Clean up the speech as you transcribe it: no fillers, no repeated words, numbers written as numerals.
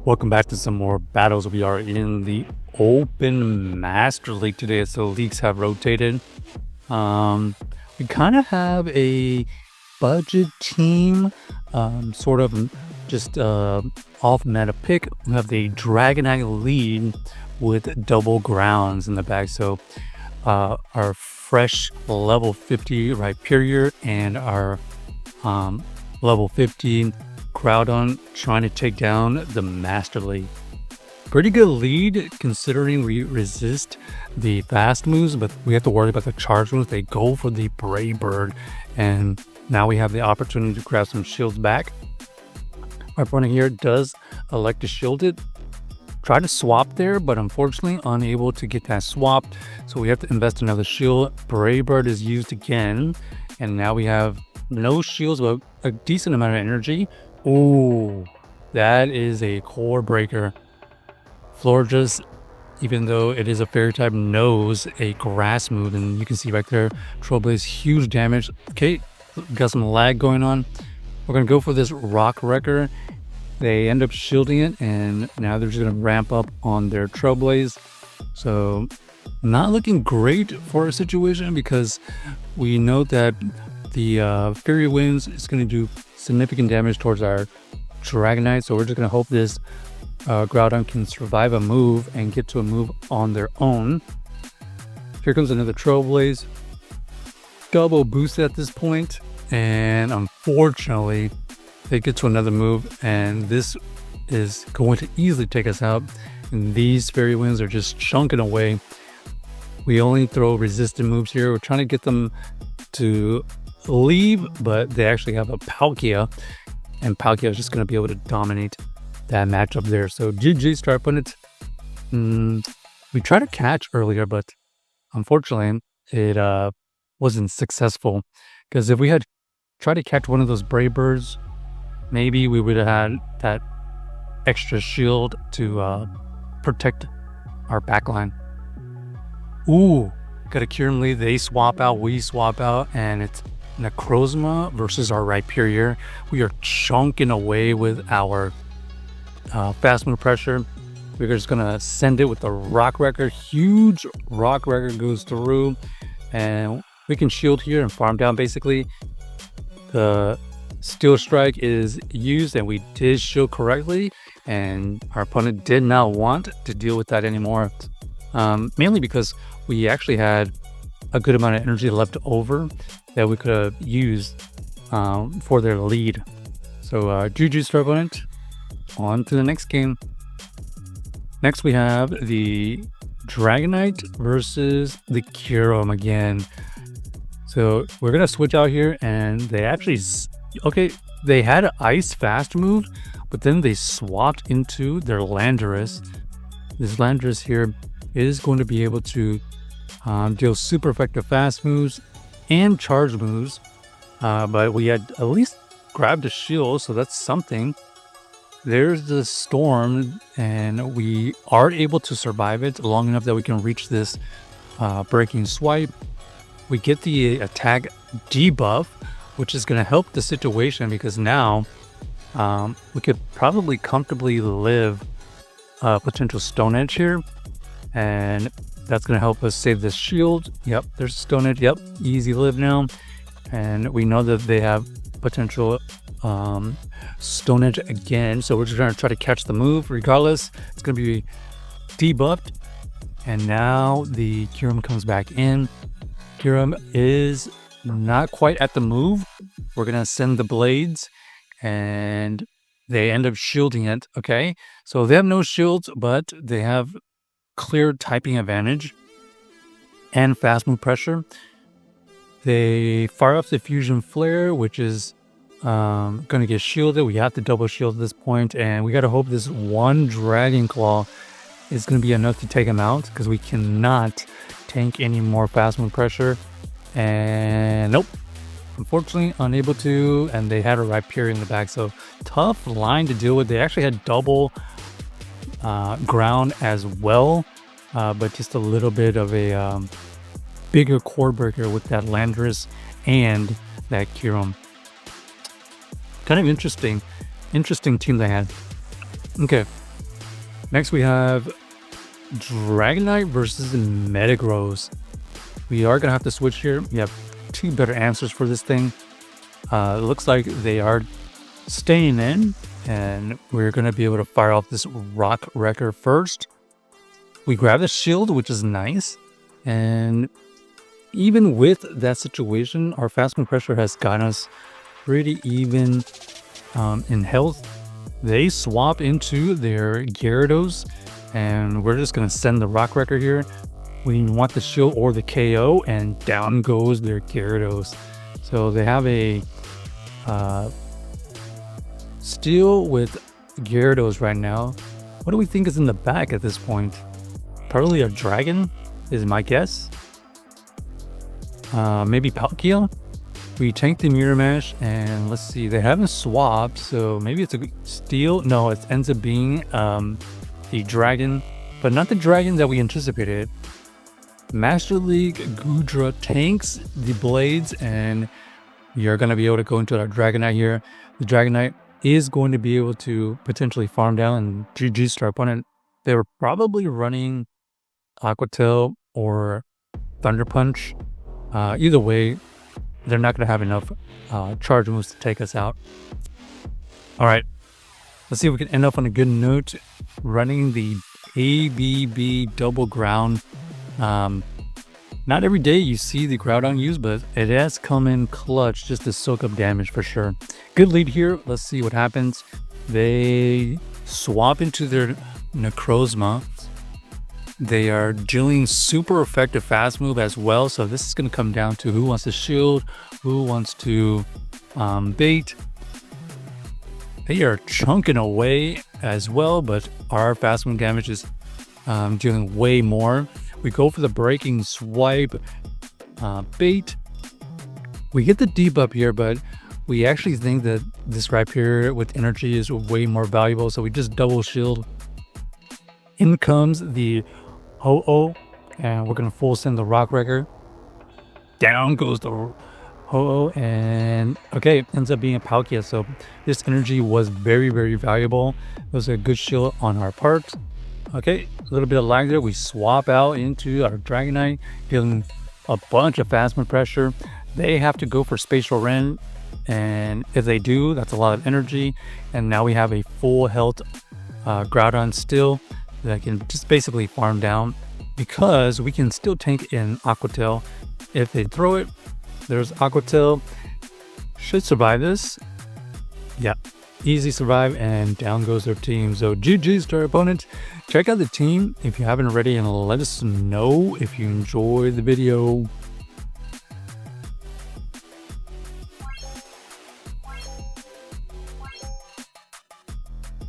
Welcome back to some more battles. We are in the Open Master League today as the leagues have rotated. We kind of have a budget team, sort of just off meta pick. We have the Dragonite lead with double grounds in the back. So our fresh level 50 Rhyperior and our level 50 Groudon trying to take down the Master League. Pretty good lead considering we resist the fast moves, but we have to worry about the charge moves. They go for the Brave Bird, and now we have the opportunity to grab some shields back. Our opponent here does elect to shield it. Try to swap there, but unfortunately unable to get that swapped. So we have to invest another shield. Brave Bird is used again, and now we have no shields, but a decent amount of energy. Ooh, that is a core breaker. Florges, even though it is a fairy type, knows a grass move, and you can see right there, Trailblaze, huge damage. Okay, got some lag going on. We're gonna go for this Rock Wrecker. They end up shielding it, and now they're just gonna ramp up on their Trailblaze. So not looking great for a situation because we know that the Fairy Winds is going to do significant damage towards our Dragonite, so we're just going to hope this Groudon can survive a move and get to a move on their own. Here comes another Trailblaze. Double boost at this point, and unfortunately they get to another move, and this is going to easily take us out. And these Fairy Winds are just chunking away. We only throw resistant moves here. We're trying to get them to leave, but they actually have a Palkia, and Palkia is just going to be able to dominate that matchup there. So GG, start opponent. We tried to catch earlier, but unfortunately it wasn't successful, because if we had tried to catch one of those Brave Birds, maybe we would have had that extra shield to protect our backline. Ooh, got a Kyurem lead. They swap out, we swap out, and it's Necrozma versus our Rhyperior. We are chunking away with our fast move pressure. We're just gonna send it with the Rock Wrecker. Huge Rock Wrecker goes through, and we can shield here and farm down. Basically, the Steel Strike is used, and we did shield correctly, and our opponent did not want to deal with that anymore, mainly because we actually had a good amount of energy left over that we could have used for their lead. So GG, start opponent. On to the next game. Next we have the Dragonite versus the Kyurem again. So we're gonna switch out here, and they actually they had an ice fast move, but then they swapped into their Landorus. This Landorus here is going to be able to deal super effective fast moves and charge moves, but we had at least grabbed a shield, so that's something. There's the Storm, and we are able to survive it long enough that we can reach this breaking swipe. We get the attack debuff, which is going to help the situation, because now we could probably comfortably live potential Stone Edge here, and that's going to help us save this shield. Yep, there's Stone Edge. Yep, easy live now. And we know that they have potential Stone Edge again. So we're just going to try to catch the move. Regardless, it's going to be debuffed. And now the Kyurem comes back in. Kyurem is not quite at the move. We're going to send the blades, and they end up shielding it. Okay, so they have no shields, but they have clear typing advantage and fast move pressure. They fire off the Fusion Flare, which is going to get shielded. We have to double shield at this point, and we got to hope this one Dragon Claw is going to be enough to take him out, because we cannot tank any more fast move pressure. And nope, unfortunately unable to, and they had a Rhyperior in the back, so tough line to deal with. They actually had double ground as well, but just a little bit of a bigger core breaker with that Landorus and that Kyurem. Kind of interesting team they had. Okay, Next we have Dragonite versus Metagross. We are going to have to switch here. We have two better answers for this thing. It looks like they are staying in, and we're going to be able to fire off this Rock Wrecker first. We grab the shield, which is nice, and even with that situation, our fast move pressure has gotten us pretty even in health. They swap into their Gyarados, and we're just going to send the Rock Wrecker here. We want the shield or the KO, and down goes their Gyarados. So they have a Steel with Gyarados right now. What do we think is in the back at this point? Probably a Dragon is my guess. Maybe Palkia. We tank the Mirror Mash, and let's see, they haven't swapped, so maybe it's a Steel. No, it ends up being the Dragon, but not the Dragon that we anticipated. Master League Goodra tanks the Blades, and you're going to be able to go into our Dragonite here. The Dragonite is going to be able to potentially farm down and GG's to our opponent. They were probably running Aqua Tail or Thunder Punch. Either way, they're not going to have enough charge moves to take us out. All right, let's see if we can end up on a good note running the ABB double ground. Not every day you see the Groudon used, but it has come in clutch just to soak up damage for sure. Good lead here. Let's see what happens. They swap into their Necrozma. They are dealing super effective fast move as well, so this is going to come down to who wants to shield, who wants to bait. They are chunking away as well, but our fast move damage is dealing way more. We go for the breaking swipe bait. We get the debuff here, but we actually think that this Rhyperior with energy is way more valuable, so we just double shield. In comes the Ho-Oh, and we're going to full send the Rock Wrecker. Down goes the Ho-Oh, and okay, it ends up being a Palkia, so this energy was very, very valuable. It was a good shield on our part. Okay, a little bit of lag there. We swap out into our Dragonite, dealing a bunch of fast move pressure. They have to go for Spatial Rend, and if they do, that's a lot of energy. And now we have a full health Groudon still that can just basically farm down, because we can still tank in Aqua Tail. If they throw it, there's Aqua Tail. Should survive this. Yeah, easy survive, and down goes their team. So GG's to our opponent. Check out the team if you haven't already, and let us know if you enjoyed the video.